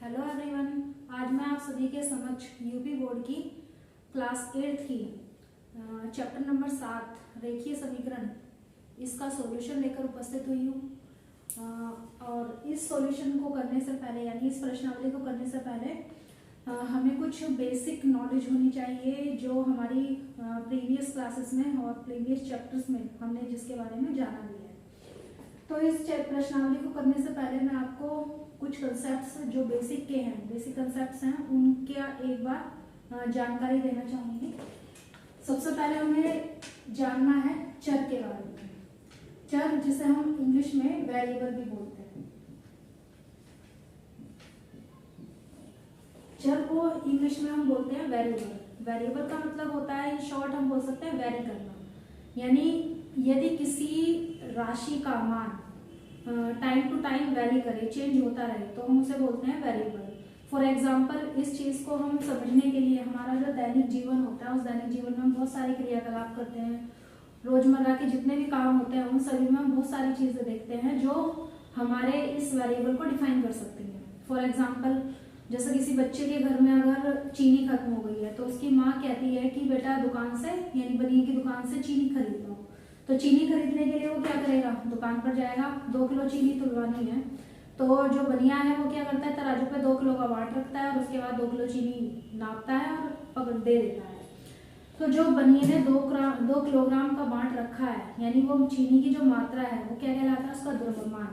Hello everyone. आज मैं आप सभी के समक्ष यूपी बोर्ड की क्लास 8 की चैप्टर नंबर 7 रेखीय समीकरण इसका सॉल्यूशन लेकर उपस्थित हुई हूँ। और इस सॉल्यूशन को करने से पहले यानी इस प्रश्नावली को करने से पहले हमें कुछ बेसिक नॉलेज होनी चाहिए जो हमारी प्रीवियस क्लासेस में और प्रीवियस चैप्टर्स में हमने जिसके बारे में जाना भी है। तो इस प्रश्नावली को करने से पहले मैं आपको कुछ कंसेप्ट्स जो बेसिक कंसेप्ट्स हैं उनके एक बार जानकारी देना चाहूंगी। सबसे पहले हमें जानना है चर के बारे में। चर जिसे हम इंग्लिश में वेरिएबल भी बोलते हैं। चर को इंग्लिश में हम बोलते हैं वेरिएबल। वेरिएबल का मतलब होता है, इन शॉर्ट हम बोल सकते हैं वेरी करना। यानी यदि किसी राशि का मान टाइम टू टाइम वेरी करे, चेंज होता रहे, तो हम उसे बोलते हैं वेरिएबल। फॉर एग्जाम्पल, इस चीज को हम समझने के लिए हमारा जो दैनिक जीवन होता है, उस दैनिक जीवन में हम बहुत सारे क्रियाकलाप करते हैं। रोजमर्रा के जितने भी काम होते हैं उन सभी में हम बहुत सारी चीजें देखते हैं जो हमारे इस वेरिएबल को डिफाइन कर सकती हैं। फॉर एग्जाम्पल, जैसे किसी बच्चे के घर में अगर चीनी खत्म हो गई है तो उसकी माँ कहती है कि बेटा दुकान से यानी बनिए की दुकान से चीनी खरीद लो। तो चीनी खरीदने के लिए वो क्या करेगा, दुकान पर जाएगा, 2 किलो चीनी तुलवानी है। तो जो बनिया है वो क्या करता है, तराजू पे 2 किलो का बाट रखता है और उसके बाद 2 किलो चीनी नापता है और पकड़ दे देता है। तो जो बनिए ने 2 किलोग्राम का बाट रखा है, यानी वो चीनी की जो मात्रा है वो क्या कहलाता है, उसका द्रव्यमान।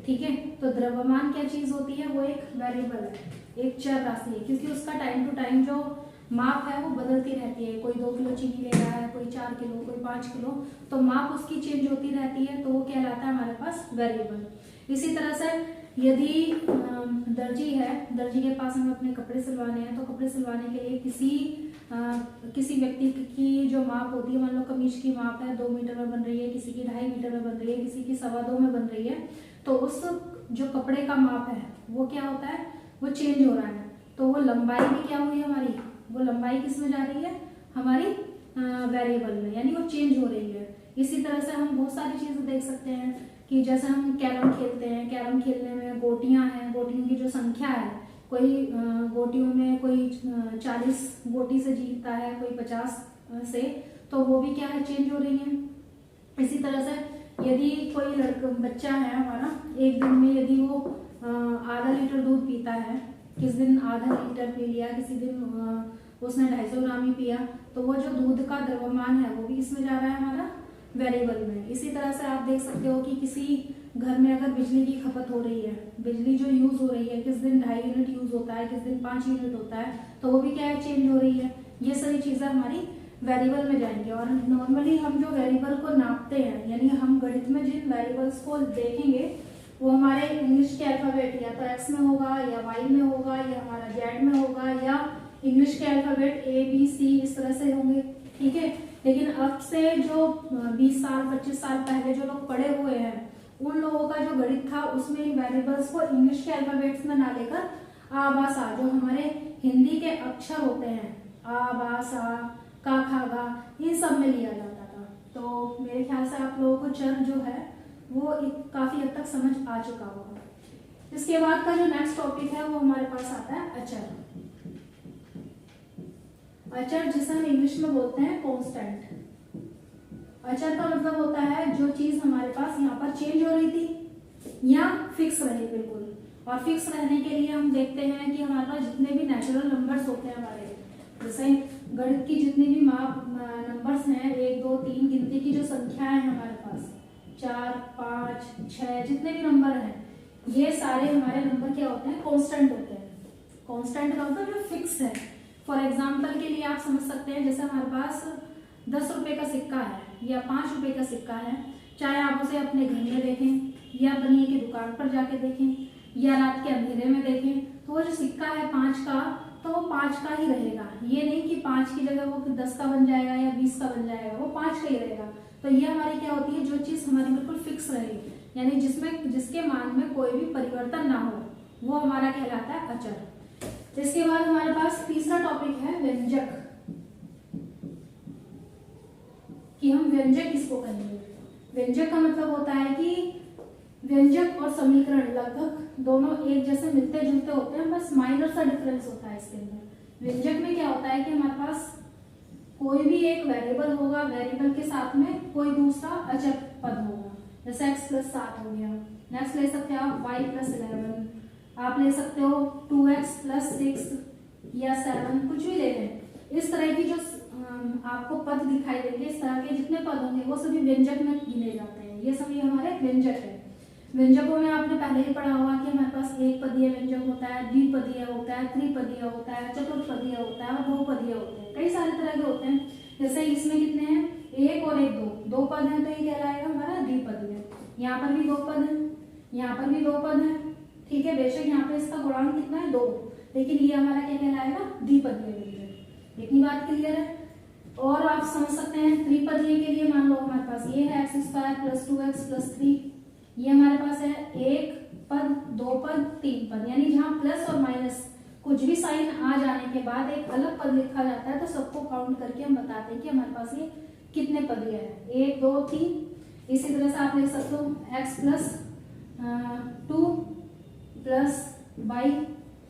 ठीक है, तो द्रव्यमान क्या चीज होती है, वो एक वेरिएबल है, एक चर राशि है, क्योंकि उसका टाइम टू टाइम जो माप है वो बदलती रहती है। कोई 2 किलो चीनी ले रहा है, कोई 4 किलो, कोई 5 किलो, तो माप उसकी चेंज होती रहती है, तो वो कहलाता है हमारे पास वेरिएबल। इसी तरह से यदि दर्जी है, दर्जी के पास हमें अपने कपड़े सिलवाने हैं, तो कपड़े सिलवाने के लिए किसी व्यक्ति की जो माप होती है, मान लो कमीज की माप है 2 मीटर में बन रही है, किसी की 2.5 मीटर में बन रही है, किसी की 2.25 में बन रही है, तो उस जो कपड़े का माप है वो क्या होता है, वो चेंज हो रहा है। तो वो लंबाई भी क्या हुई हमारी, वो लंबाई किस में जा रही है, हमारी वेरिएबल में, यानी वो चेंज हो रही है। इसी तरह से हम बहुत सारी चीजें देख सकते हैं कि जैसे हम कैरम खेलते हैं, कैरम खेलने में गोटियां हैं, गोटियों की जो संख्या है, कोई गोटियों में कोई 40 गोटी से जीतता है, कोई 50 से, तो वो भी क्या है, चेंज हो रही है। इसी तरह से यदि कोई बच्चा है हमारा, एक दिन में यदि वो आधा लीटर दूध पीता है, किस दिन आधा लीटर पी लिया, किसी दिन उसने 250 ग्राम ही पिया, तो वो जो दूध का द्रव्यमान है वो भी इसमें जा रहा है हमारा वेरिएबल में। इसी तरह से आप देख सकते हो कि किसी घर में अगर बिजली की खपत हो रही है, बिजली जो यूज हो रही है, किस दिन 2.5 यूनिट यूज होता है, किस दिन 5 यूनिट होता है, तो वो भी क्या है, चेंज हो रही है। ये सभी चीजें हमारी वेरिएबल में जाएंगी। और नॉर्मली हम जो वेरिएबल को नापते हैं, यानी हम गणित में जिन वेरिएबल्स को देखेंगे वो हमारे इंग्लिश के अल्फाबेट या तो एक्स में होगा, या वाई में होगा, या हमारा जेड में होगा, या इंग्लिश के अल्फाबेट ए बी सी इस तरह से होंगे। ठीक है, लेकिन अब से जो 20 साल 25 साल पहले जो लोग पढ़े हुए हैं, उन लोगों का जो गणित था उसमें इन वेरिएबल्स को इंग्लिश के अल्फाबेट्स में ना लेकर आ बा सा, जो हमारे हिंदी के अक्षर होते हैं, आ बा सा का खा गा, इन सब में लिया जाता था। तो मेरे ख्याल से आप लोगों को चर जो है वो काफी हद तक समझ आ चुका होगा। इसके बाद का जो नेक्स्ट टॉपिक है वो हमारे पास आता है अचर। अचर जिसे हम इंग्लिश में बोलते हैं कांस्टेंट। अचर का मतलब होता है जो चीज हमारे पास यहाँ पर चेंज हो रही थी या फिक्स रही बिल्कुल। और फिक्स रहने के लिए हम देखते हैं कि हमारे पास जितने भी नेचुरल नंबर्स होते हैं हमारे, जैसे गणित की जितनी भी नंबर्स हैं, 1 2 3 गिनती की जो संख्याएं हैं हमारे पास, 4 5 6 जितने भी नंबर हैं, ये सारे हमारे नंबर क्या होते हैं, कांस्टेंट होते हैं। कांस्टेंट का मतलब जो फिक्स है। फॉर एग्जाम्पल के लिए आप समझ सकते हैं, जैसे हमारे पास 10 रुपए का सिक्का है या 5 रुपए का सिक्का है, चाहे आप उसे अपने घर में देखें या बनिए की दुकान पर जाके देखें या रात के अंधेरे में देखें, तो वो जो सिक्का है 5 का, तो वो 5 का ही रहेगा। ये नहीं कि 5 की जगह वो 10 का बन जाएगा या 20 का बन जाएगा, वो 5 का ही रहेगा। तो ये हमारी क्या होती है, जो चीज हमारी बिल्कुल फिक्स रहे, यानी जिसके मान में कोई भी परिवर्तन ना हो, वो हमारा कहलाता है अचर। इसके बाद हमारे पास तीसरा टॉपिक है व्यंजक, कि हम व्यंजक किसको कहेंगे। व्यंजक का मतलब होता है कि व्यंजक और समीकरण लगभग दोनों एक जैसे मिलते जुलते होते हैं, बस माइनर सा डिफरेंस होता है इसके अंदर। व्यंजक में क्या होता है कि हमारे पास कोई भी एक वेरिएबल होगा, वेरिएबल के साथ में कोई दूसरा अचर पद होगा, जैसे x + 7 हो गया। नेक्स्ट ले सकते हो आप y + 11, आप ले सकते हो 2x + 6 या 7, कुछ भी ले लें। इस तरह की जो आपको पद दिखाई देंगे, इस तरह के जितने पद होंगे वो सभी व्यंजक में गिने जाते हैं। ये सभी हमारे व्यंजक है। व्यंजकों में आपने पहले ही पढ़ा होगा कि हमारे पास एक पदीय व्यंजक होता है, द्विपदीय होता है, त्रिपदीय होता है, चतुर्पदीय होता है और बहुपदीय होते हैं। कई सारे तरह के होते हैं। जैसे इसमें कितने हैं, एक और एक, दो पद हैं, तो ये कहलाएगा हमारा द्विपदीय। यहाँ पर भी 2 पद हैं, यहाँ पर भी 2 पद हैं, ठीक है। बेशक यहाँ पे इसका गुणांक कितना है, 2, लेकिन ये हमारा क्या कहलाएगा, द्विपदीय व्यंजक। इतनी बात क्लियर है। और आप समझ सकते हैं त्रिपदीय के लिए मान लो हमारे पास ये है x² + 2x + 3, ये हमारे पास है 1 पद, 2 पद, 3 पद, यानी जहाँ प्लस और माइनस कुछ भी साइन आ जाने के बाद एक अलग पद लिखा जाता है, तो सबको काउंट करके हम बताते हैं कि हमारे पास ये कितने पदीय है, 1 2 3। इसी तरह से आप लिख सकते हो x + 2 + y,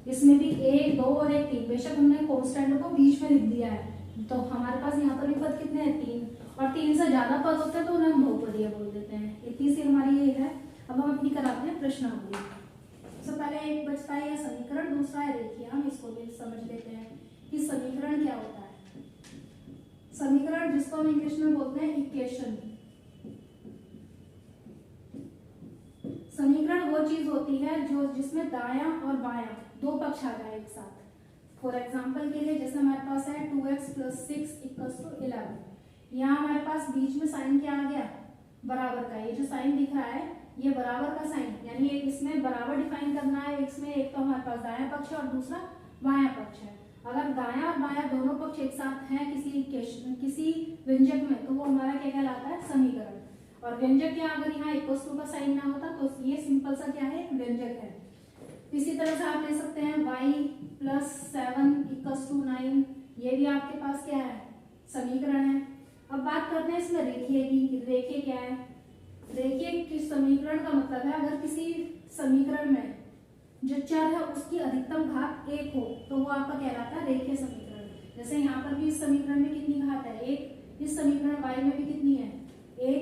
इसमें भी 1 2 और 1 3। बेशक हमने कॉन्स्टेंट को बीच में लिख दिया है, तो हमारे पास यहाँ पर भी पद कितने हैं, 3, और 3 से ज्यादा पद होते हैं तो उन्हें हम बहुपदीय बोल देते हैं। इतनी सी हमारी ये है। अब हम अपनी कराते हैं प्रश्नावली। सबसे पहले एक बचता है समीकरण, दूसरा है रेखीय। हम इसको भी समझ लेते हैं कि समीकरण क्या होता है। समीकरण जिसको हम इंग्लिश में बोलते हैं इक्वेशन। समीकरण वो चीज होती है जो जिसमें दायां और बायां 2 पक्ष आ जाए एक साथ। फॉर एग्जाम्पल के लिए जैसे हमारे पास है 2x + 6 = 11, यहाँ हमारे पास बीच में साइन क्या आ गया, बराबर का। ये जो साइन दिख रहा है ये बराबर का साइन, यानी एक इसमें बराबर डिफाइन करना है। इसमें एक तो हमारे पास दायां पक्ष है और दूसरा बायां पक्ष है। अगर दायां और बायां दोनों पक्ष एक साथ हैं किसी व्यंजक में, तो वो हमारा क्या कहलाता है, समीकरण। और व्यंजक क्या, अगर यहाँ = का साइन ना होता तो ये सिंपल सा क्या है, व्यंजक है। इसी तरह से आप ले सकते हैं y + 7 = 9, ये भी आपके पास क्या है, समीकरण है। अब बात करते हैं इसमें रेखीय की। रेखीय क्या है, रेखीय की समीकरण का मतलब है अगर किसी समीकरण में जो चर है उसकी अधिकतम घात 1 हो तो वो आपका कहलाता है रेखीय समीकरण। जैसे यहाँ पर भी इस समीकरण में कितनी घात है, 1, इस समीकरण y में भी कितनी है, 1।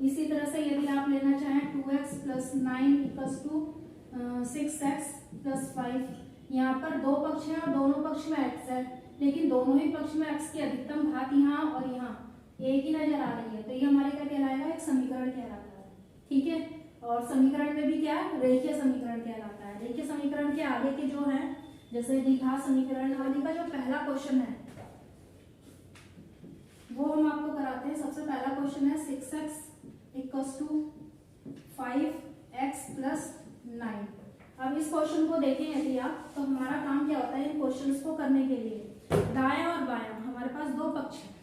इसी तरह से यदि आप लेना चाहें 2x + 9 = 6x + 5, यहाँ पर 2 पक्ष हैं और दोनों पक्ष में x है, लेकिन दोनों ही पक्ष में x की अधिकतम घात यहाँ और यहाँ एक ही नजर आ रही है, तो ये हमारे क्या कहलाएगा, एक समीकरण कहलाता है, ठीक है। और समीकरण में भी क्या है, रेखीय समीकरण कहलाता है। रेखीय समीकरण के आगे के जो है, जैसे द्विघात समीकरण आदि का जो पहला क्वेश्चन है वो हम आपको कराते हैं। सबसे पहला क्वेश्चन है 6x = 5x + 9। अब इस क्वेश्चन को देखें यदि आप, तो हमारा काम क्या होता है इन क्वेश्चंस को करने के लिए। दायां और बायां हमारे पास 2 पक्ष हैं।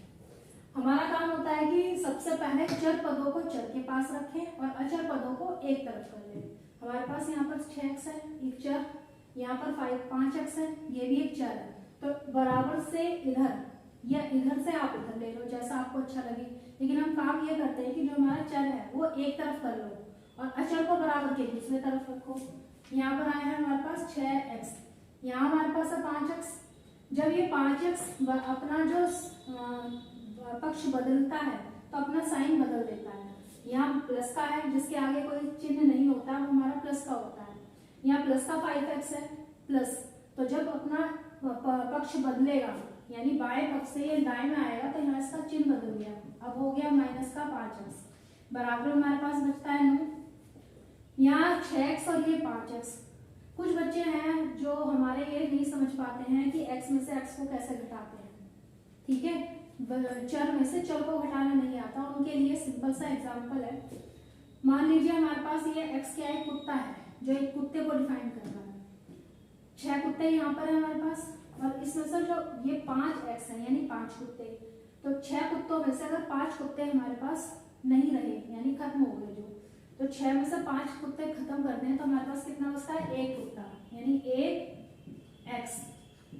हमारा काम होता है कि सबसे पहले चर पदों को चर के पास रखें और अचर पदों को एक तरफ कर लें। हमारे पास यहाँ पर 6x है, एक चर, यहाँ पर 5x है, ये भी एक चर है। तो बराबर से इधर या इधर से आप इधर ले लो, जैसा आपको अच्छा लगे, लेकिन हम काम ये करते हैं कि जो हमारा चर है वो एक तरफ कर लो और अचर को बराबर के दूसरे तरफ रखो। यहाँ पर आया है हमारे पास 6x, यहाँ हमारे पास है 5x। जब ये 5x अपना जो पक्ष बदलता है तो अपना साइन बदल देता है। यहाँ प्लस का है, जिसके आगे कोई चिन्ह नहीं होता वो हमारा प्लस का होता है। यहाँ प्लस का 5x है प्लस, तो जब अपना पक्ष बदलेगा यानी बाएं पक्ष से ये दाएं में आएगा तो यहाँ इसका चिन्ह बदल गया, अब हो गया -5x बराबर हमारे पास बचता है 9। यहाँ 6x और ये 5x। कुछ बच्चे हैं जो हमारे ये नहीं समझ पाते हैं कि x में से x को कैसे घटाते हैं, ठीक है। चर में से चर को घटाना नहीं आता, उनके लिए सिंपल सा एग्जांपल है। मान लीजिए हमारे पास ये x क्या एक कुत्ता है जो एक कुत्ते को डिफाइन कर रहा है। 6 कुत्ते यहाँ पर है हमारे पास और इसमें से जो ये 5x है यानी 5 कुत्ते, तो 6 कुत्तों में से अगर 5 कुत्ते हमारे पास नहीं रहे यानी खत्म हो गए, जो तो 6 में से 5 कुत्ते खत्म करते हैं तो हमारे पास कितना बचता है, 1 कुत्ता, यानी 1x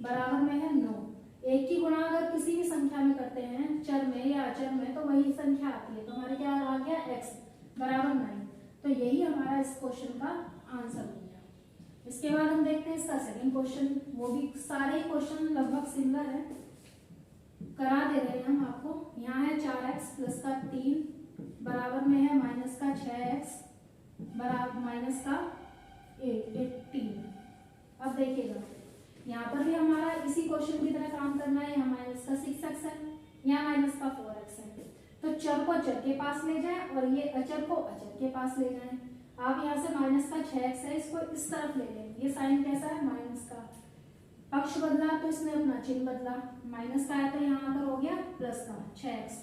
बराबर में है 9। एक की गुणा अगर किसी भी संख्या में करते हैं चर में या अचर में तो वही संख्या आती है, तो हमारे क्या आ गया x बराबर 9। तो यही हमारा इस क्वेश्चन का आंसर हो गया। इसके बाद हम देखते हैं इसका सेकंड क्वेश्चन। वो भी सारे क्वेश्चन लगभग सिमिलर है, करा दे रहे हैं हम आपको। यहाँ है 4x प्लस का 3 बराबर में है माइनस का 6x बराबर माइनस का 18। अब देखिएगा यहाँ पर भी हमारा इसी क्वेश्चन की तरह काम करना है। यहाँ माइनस का 6x है, यहाँ माइनस का 4x है। तो चर को चर के पास ले जाएं और ये अचर को अचर के पास ले जाएं। आप यहाँ से माइनस का 6x है, इसको इस तरफ ले लें। ये साइन कैसा है, माइनस का। पक्ष बदला तो इसने अपना चिन्ह बदला, माइनस का आया तो यहाँ पर हो गया प्लस का 6x।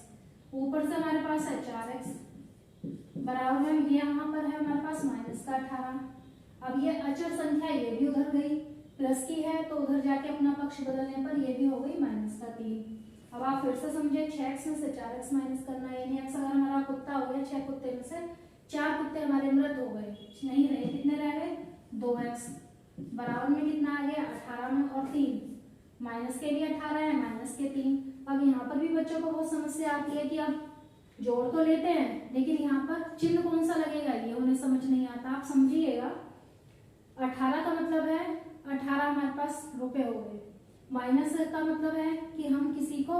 ऊपर से हमारे पास है 4x बराबर में, ये यहाँ पर है हमारे पास माइनस का 18। अब ये अचर संख्या ये भी उधर गई, प्लस की है तो उधर जाके अपना पक्ष बदलने पर ये भी हो गई माइनस का 3। अब आप फिर से समझे, 6x में से 4x माइनस करना है, यानी x अगर हमारा कुत्ता हो गया, 6 कुत्ते में से 4 कुत्ते हमारे मृत हो गए, नहीं रहे, कितने रह गए 2x बराबर में कितना आ गया 18 में और 3, माइनस के भी 18 है माइनस के 3। अब यहाँ पर भी बच्चों को बहुत समस्या आती है कि अब जोड़ तो लेते हैं लेकिन यहाँ पर चिन्ह कौन सा लगेगा ये उन्हें समझ नहीं आता। आप समझिएगा 18 का मतलब है 18 हमारे पास रुपए हो गए, माइनस का मतलब है कि हम किसी को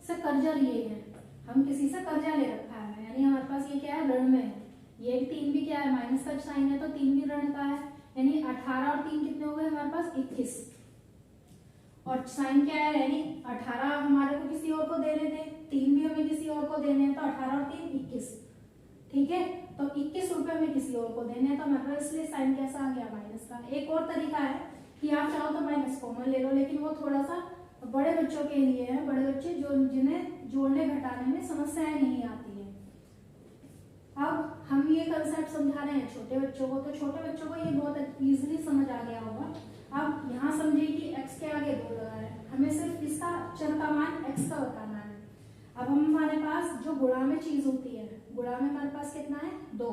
से कर्जा लिए हैं, हम किसी से कर्जा ले रखा है, यानी हमारे पास ये क्या है ऋण में है। ये 3 भी क्या है, माइनस का साइन है तो 3 भी ऋण का है, यानी 18 और 3 कितने हो गए हमारे पास 21। और साइन क्या है, यानी 18 हमारे को किसी और को देने थे, 3 भी हमें किसी और को देने हैं, तो 18 और 3 21। ठीक है, तो 21 रुपए में किसी और को देने हैं, तो हमारे पास इसलिए साइन कैसा आ गया माइनस का। एक और तरीका है कि आप चाहो तो माइनस कॉमन ले लो, लेकिन वो थोड़ा सा बड़े बच्चों के लिए है, बड़े बच्चे जो जिन्हें जोड़ने घटाने में समस्याएं नहीं आती है। अब हम ये कंसेप्ट समझा रहे हैं छोटे बच्चों को, तो छोटे बच्चों को ये बहुत इजीली समझ आ गया होगा। अब यहाँ समझिए कि x के आगे 2 लगा है, हमें सिर्फ इसका चर का मान x का बताना है। अब हम हमारे पास जो गुणा में चीज होती है, गुणा में हमारे पास कितना है 2।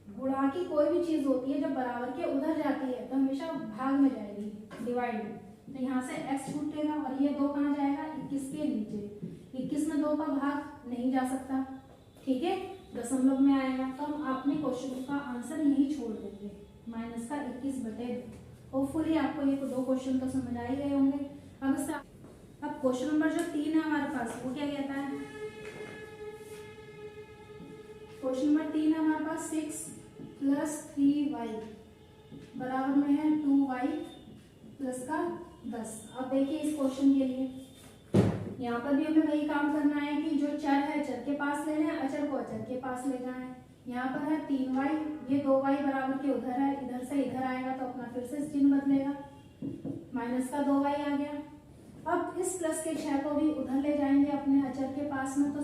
गुणा की कोई भी चीज होती है जब बराबर के उधर जाती है तो हमेशा भाग में जाएगी, डिवाइड में। तो यहाँ से x छूटेगा और ये 2 कहाँ जाएगा 21 के नीचे। 21 में 2 का भाग नहीं जा सकता, ठीक है, दशमलव में आएगा। तो हम अपने क्वेश्चन का आंसर यही छोड़ देंगे, माइनस का 21/2। होपफुली आपको ये 2 क्वेश्चन तो समझ आ ही गए होंगे। अब क्वेश्चन नंबर जो 3 है हमारे पास वो क्या कहता है, क्वेश्चन नंबर 3 है हमारे पास 6 + 3y बराबर में है 2y + का 10। अब देखिए इस क्वेश्चन के लिए यहाँ पर भी हमें वही काम करना है कि जो चर है चर के पास ले लें, अचर को अचर के पास ले जाए। यहाँ पर है 3y, ये 2y बराबर के उधर है, इधर से इधर आएगा तो अपना फिर से चिन्ह बदलेगा, माइनस का 2y आ गया। अब इस प्लस के 6 को भी उधर ले जाएंगे अपने अचर के पास में, तो